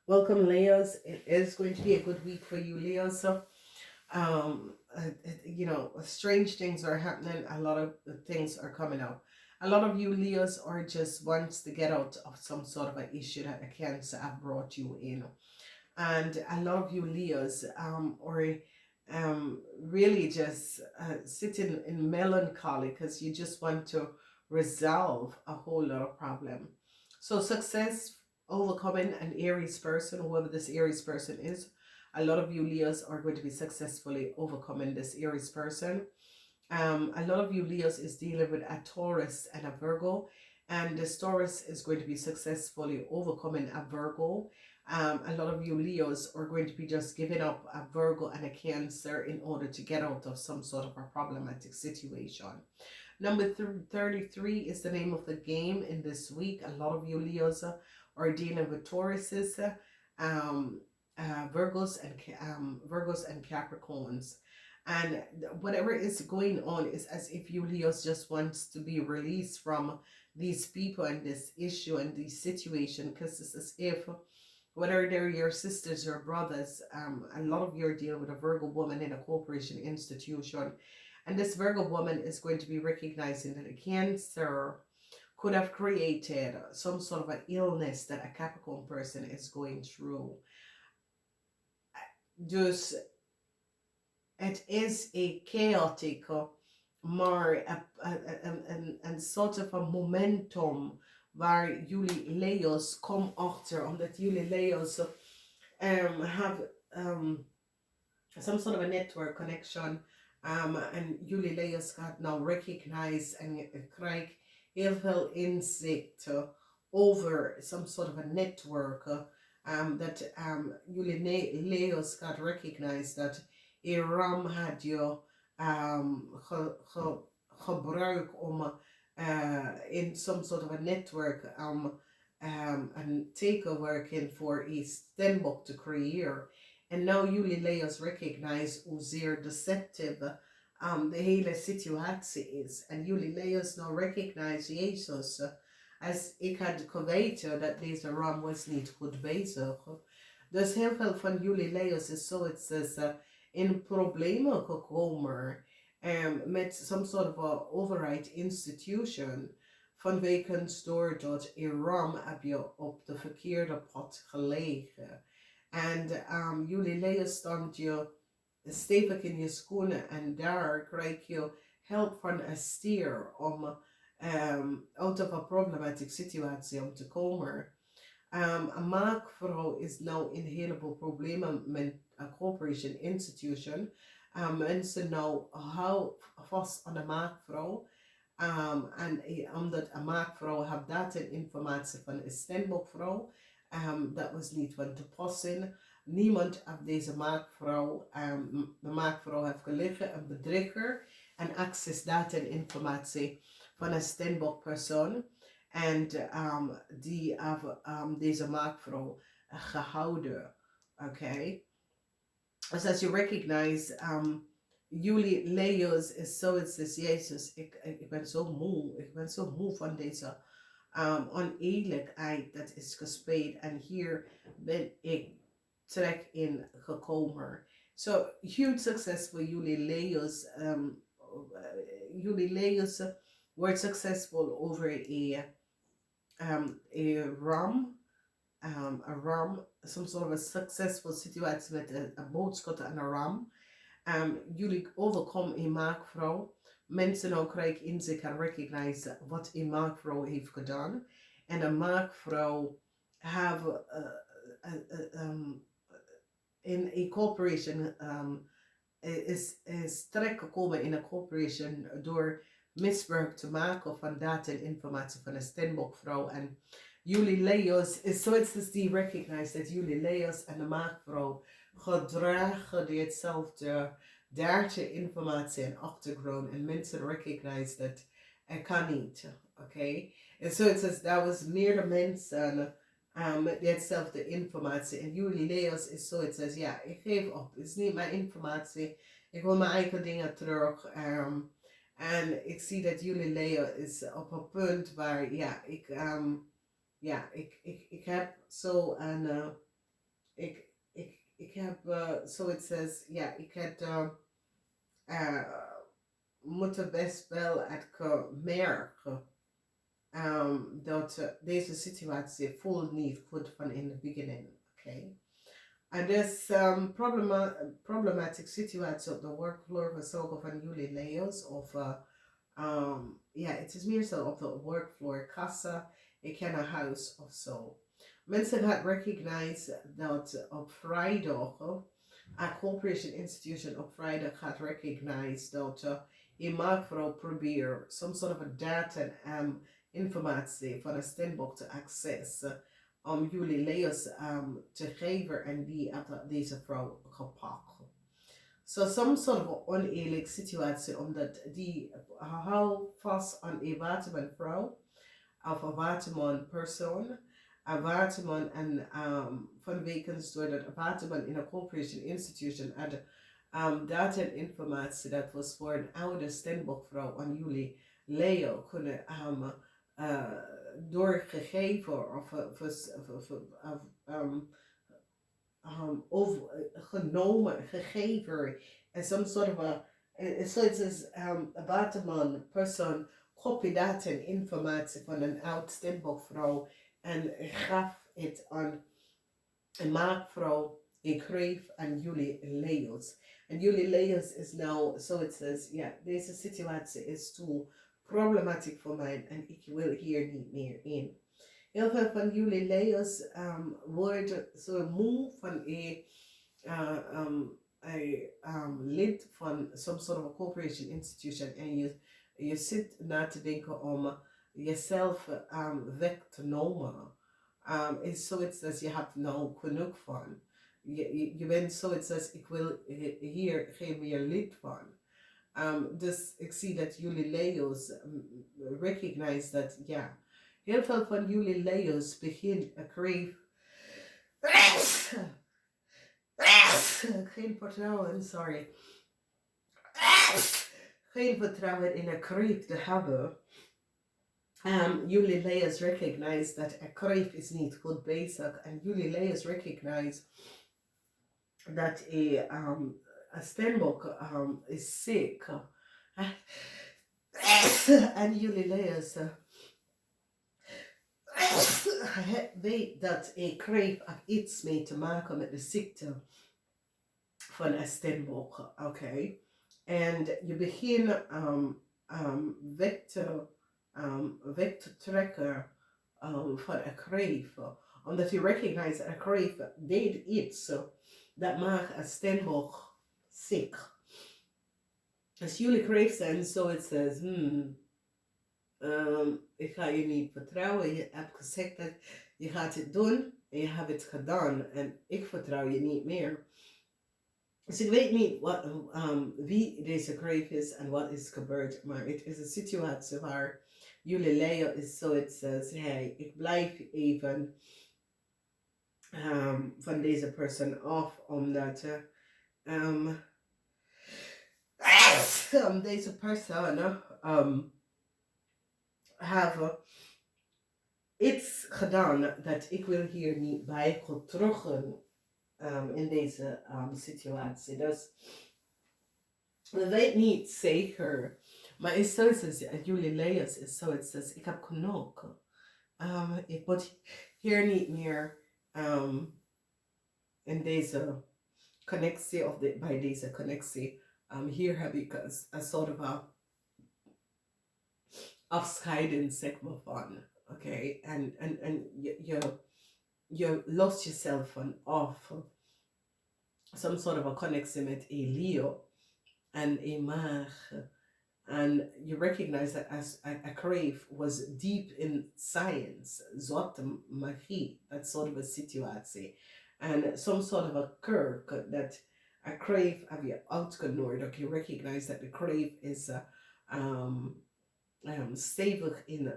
Welcome, Leos. It is going to be a good week for you, Leos. So, strange things are happening. A lot of things are coming up. A lot of you, Leos, are just wants to get out of some sort of an issue that the cancer have brought you in. And a lot of you, Leos, are really just sitting in melancholy because you just want to resolve a whole lot of problem. So success overcoming an Aries person, whoever this Aries person is, a lot of you Leos are going to be successfully overcoming this Aries person. A lot of you Leos is dealing with a Taurus and a Virgo, and this Taurus is going to be successfully overcoming a Virgo. A lot of you Leos are going to be just giving up a Virgo and a Cancer in order to get out of some sort of a problematic situation. Number 33 is the name of the game in this week. A lot of you Leos are dealing with Tauruses, um, Virgos and Capricorns. And whatever is going on is as if you Leos just wants to be released from these people and this issue and this situation, because it's as if whether they're your sisters or brothers, a lot of you are dealing with a Virgo woman in a corporation institution, and this Virgo woman is going to be recognizing that a Cancer could have created some sort of an illness that a Capricorn person is going through. Dus it is a chaotic, maar een sort of a momentum waar jullie Leo's kom achter, omdat jullie Leo's have some sort of a network connection, and jullie Leo's gaat nou recognize en krijgt heel veel inzicht over some sort of a network that jullie Leo's gaat recognize that Iram had je gebruikt om in some sort of a network and tekenwerking for a stembok te creëren. En nou jullie Leo's recognize hoezeer deceptive de hele situatie is. En jullie Leo's nou recognize Jezus als ik had geweten dat deze ram was niet goed bezig. Dus heel veel van jullie Leo's is zoiets als in problemen gekomen met some sort of a overheid institution vanwege doordat Iran heb je op de verkeerde pad gelegen. En jullie Leo's stond je stevig in je schoenen en daar krijg je help van een stier om out of a problematic situatie om te komen. Een maakvrouw is nou in een heleboel problemen met een corporation institution. Mensen nou hou vast aan de maakvrouw. En omdat een maakvrouw heeft data-informatie van een stembokvrouw, dat was niet van toepassing. Niemand heeft deze maakvrouw, de maakvrouw heeft gelegen, een bedrieger, en access data-informatie van een stembokpersoon. En die heeft deze maakvrouw gehouden. Okay? Dus als je recognize, jullie Leo's is zoiets als Jezus. Ik ben zo moe. Ik ben zo moe van deze oneerlijkheid dat is gespeeld. En hier ben ik trek in gekomen. So, huge success for jullie Leo's. Jullie Leo's wordt successful over a ram, some sort of a successful situatie met een boodschap en een ram. Jullie overkomen een maakvrouw. Mensen nou krijgen in zich en recognize wat een maakvrouw heeft gedaan. En een maakvrouw have in a corporation is terechtgekomen in een corporation door misbruik te maken van data en informatie van een stembokvrouw. En jullie Leo's is zoiets als die recognize dat jullie Leo's en de maagvrouw gedragen die hetzelfde data informatie en achtergrond. En mensen recognize dat het kan niet. Oké? En zoiets als dat was meerdere mensen met hetzelfde informatie. En jullie Leo's is zoiets als ja, ik geef op. Het is niet mijn informatie. Ik wil mijn eigen dingen terug. En ik zie dat jullie Leo is op een punt waar, ja, ik heb zo een ik heb, so it says, ja, ik heb uh, moeten best wel merken dat deze situatie voelt niet goed van in het begin. Okay. And this problematic situatie op de workfloor gezogen van jullie Leo's of ja, het is meer zo op de workfloor, kassa, ik ken een huis of zo. Mensen gaan recognize dat op vrijdag, een corporation institution op vrijdag gaat recognize dat je mag vooral proberen some sort of a data informatie van een stembok te accessen om jullie Leo's te geven en die had deze vrouw gepakt. So some sort of oneerlijke situatie, omdat die hou vast aan een waterman-vrouw of een waterman-persoon. Een waterman en van wekens door dat waterman in een corporation institution had data en informatie dat was voor een oude stembokvrouw aan jullie Leeuw kunnen doorgegeven of genomen, gegeven. And some sort of so it says a waterman person copy dat en informatie van een oud stembokvrouw en gaf het aan een maakvrouw. Ik kreeg aan jullie Leo's. En jullie Leo's is now, so it says, ja, deze situatie is te problematisch voor mij en ik wil hier niet meer in. Heel veel van jullie Leo's worden zo moe van een lid van some sort of a corporation institution en je zit na te denken om jezelf weg te nemen. Is zoiets als je hebt nou genoeg van. Je bent zoiets als ik wil hier geen meer lid van. Dus ik zie dat jullie Leo's recognize dat ja. Heel veel van jullie Leo's begint een crave. Geen vertrouwen, sorry. Geen vertrouwen in een crave te hebben. Jullie Leo's recognize dat een crave is niet goed bezig. En jullie Leo's recognize dat een stembok is ziek. En jullie Leo's weet dat een crave iets mee te maken met de ziekte van een stembok. Oké. En je begint weg te trekken van een crave. Omdat je recognize dat een crave deed iets dat maakt een stembok ziek. Als jullie crave zijn, so it says, ik ga je niet vertrouwen. Je hebt gezegd dat je gaat het doen en je hebt het gedaan en ik vertrouw je niet meer. Dus ik weet niet wie deze crave is en wat is gebeurd, maar het is een situatie waar jullie Leeuw is zo het says, hey, ik blijf even van deze persoon af, omdat deze persoon hebben iets gedaan dat ik wil hier niet bij teruggaan in deze situatie. Dus we weten niet zeker, maar het is zoals jullie Leo's is zo het says, ik heb genoeg. Ik moet hier niet meer in deze connectie of bij deze connectie. Hier heb ik een soort of afscheiden zeg maar van. Oké, en je lost jezelf van af. Some sort of a connection met een Leeuw and a maag. And you recognize that as a crave was deep in science, zwarte magie, that sort of a situatie. And some sort of a quirk that a crave have you uitgenodigd. Okay, you recognize that the crave is stevig in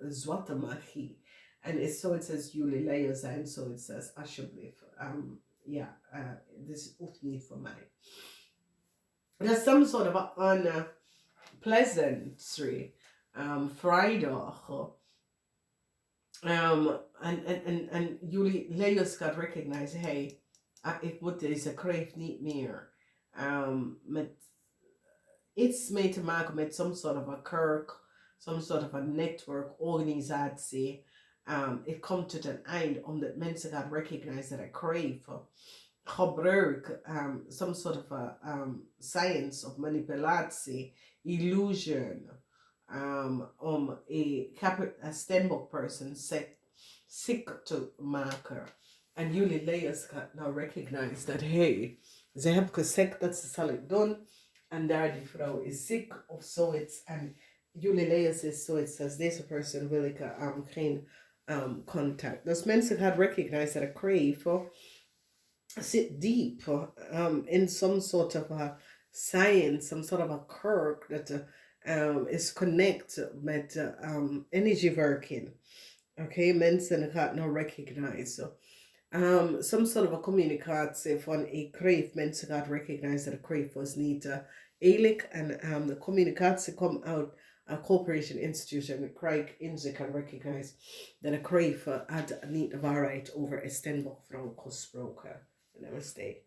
zwarte magie. En is zo, het says jullie Leeuw zijn, zo het says alsjeblieft. Dit hoeft niet voor mij. There's some sort of unpleasantry. Vrijdag. En jullie leiders gaat recognize, hey, ik moet deze kreef niet meer. Met iets mee te maken met some sort of a kerk, some sort of a network, organisatie. Het komt tot een eind omdat mensen gaan recognize dat een kreef gebruik, some sort of a science of manipulatie, illusion, om a stembok person sick te maken. En jullie layers gaan nou recognize dat, hey, ze hebben gezegd dat ze zal het doen. En daar die vrouw is ziek of zoiets. En jullie layers is zoiets als deze person wil ik geen contact. Dus mensen gaan recognize dat a crave sit deep in some sort of a science, some sort of a quirk that is connected with energy working. Okay, mensen gaan nou recognize. Some sort of a communicatie van een kreef. Mensen gaan recognize dat de kreef was niet eerlijk. En de communicatie komt uit a corporation institution. De kreeg in zich kan recognize dat de kreef had niet de waarheid over een stemvrouw gesproken. Namaste.